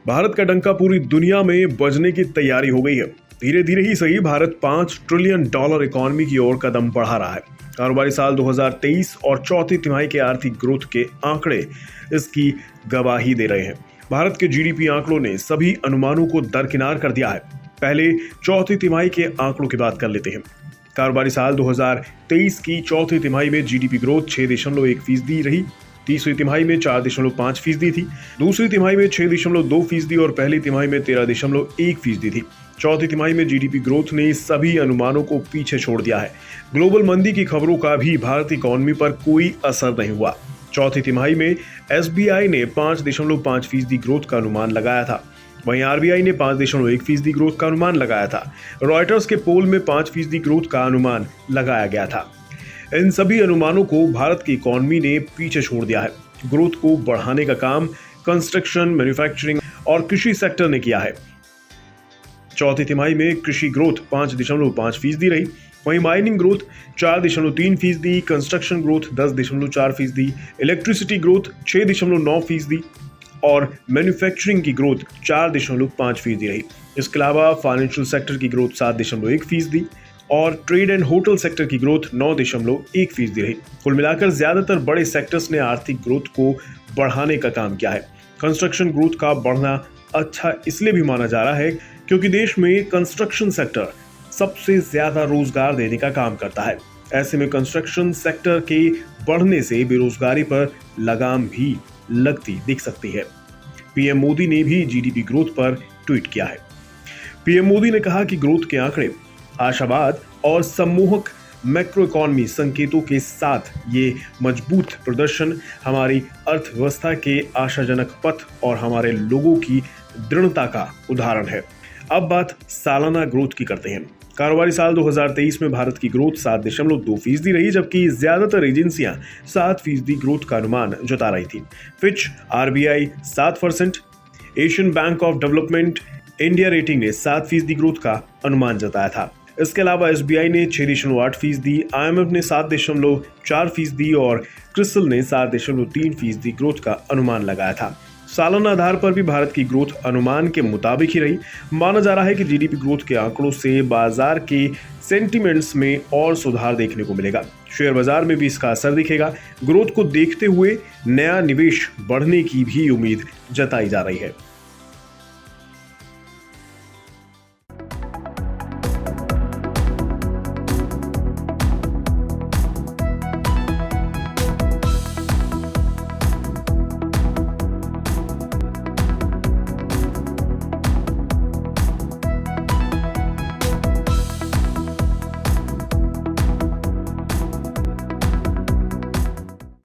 भारत का डंका पूरी दुनिया में बजने की तैयारी हो गई है। धीरे धीरे ही सही, भारत $5 ट्रिलियन इकोनॉमी की ओर कदम बढ़ा रहा है। कारोबारी साल 2023 और चौथी तिमाही के आर्थिक ग्रोथ के आंकड़े इसकी गवाही दे रहे हैं। भारत के जीडीपी आंकड़ों ने सभी अनुमानों को दरकिनार कर दिया है। पहले चौथी तिमाही के आंकड़ों की बात कर लेते हैं। कारोबारी साल 2023 की चौथी तिमाही में जीडीपी ग्रोथ 6.1% रही। तीसरी तिमाही में 4.5% थी, दूसरी तिमाही में 6.2% और पहली तिमाही में 13.1% थी। चौथी तिमाही में जीडीपी ग्रोथ ने सभी अनुमानों को पीछे छोड़ दिया है। ग्लोबल मंदी की खबरों का भी भारतीय इकोनॉमी पर कोई असर नहीं हुआ। चौथी तिमाही में एसबीआई ने 5.5% ग्रोथ का अनुमान लगाया था। वहीं आरबीआई ने 5.1% ग्रोथ का अनुमान लगाया था। रॉयटर्स के पोल में 5% ग्रोथ का अनुमान लगाया गया था। इन सभी अनुमानों को भारत की इकोनॉमी ने पीछे छोड़ दिया है। ग्रोथ को बढ़ाने का काम कंस्ट्रक्शन, मैन्युफैक्चरिंग और कृषि सेक्टर ने किया है। चौथी तिमाही में कृषि ग्रोथ 5.5% रही, वहीं mining growth 4.3%, construction growth 10.4%, electricity growth 6.9% और मैन्युफैक्चरिंग की ग्रोथ 4.5% रही। इसके अलावा फाइनेंशियल सेक्टर की ग्रोथ 7.1% और ट्रेड एंड होटल सेक्टर की ग्रोथ 9.1% रही। कुल मिलाकर ज्यादातर बड़े सेक्टर्स ने आर्थिक ग्रोथ को बढ़ाने का काम किया है। कंस्ट्रक्शन ग्रोथ का बढ़ना अच्छा इसलिए भी माना जा रहा है क्योंकि देश में कंस्ट्रक्शन सेक्टर सबसे ज्यादा रोजगार देने का काम करता है। ऐसे में कंस्ट्रक्शन सेक्टर के बढ़ने से बेरोजगारी पर लगाम भी लगती दिख सकती है। पीएम मोदी ने भी जीडीपी ग्रोथ पर ट्वीट किया है। पीएम मोदी ने कहा कि ग्रोथ के आंकड़े आशावाद और सम्मोहक मैक्रो इकोनॉमी संकेतों के साथ ये मजबूत प्रदर्शन हमारी अर्थव्यवस्था के आशाजनक पथ और हमारे लोगों की दृढ़ता का उदाहरण है। अब बात सालाना ग्रोथ की करते हैं। कारोबारी साल 2023 में भारत की ग्रोथ 7.2% रही, जबकि ज्यादातर एजेंसियां 7% ग्रोथ का अनुमान जता रही थी। Fitch, RBI 7%, Asian bank of development, India rating ने 7% ग्रोथ का अनुमान जताया था। इसके अलावा एसबीआई ने 6.8%, आईएमएफ ने 7.4% और क्रिसिल ने 7.3% ग्रोथ का अनुमान लगाया था। सालाना आधार पर भी भारत की ग्रोथ अनुमान के मुताबिक ही रही। माना जा रहा है कि जीडीपी ग्रोथ के आंकड़ों से बाजार के सेंटिमेंट्स में और सुधार देखने को मिलेगा। शेयर बाजार में भी इसका असर दिखेगा। ग्रोथ को देखते हुए नया निवेश बढ़ने की भी उम्मीद जताई जा रही है।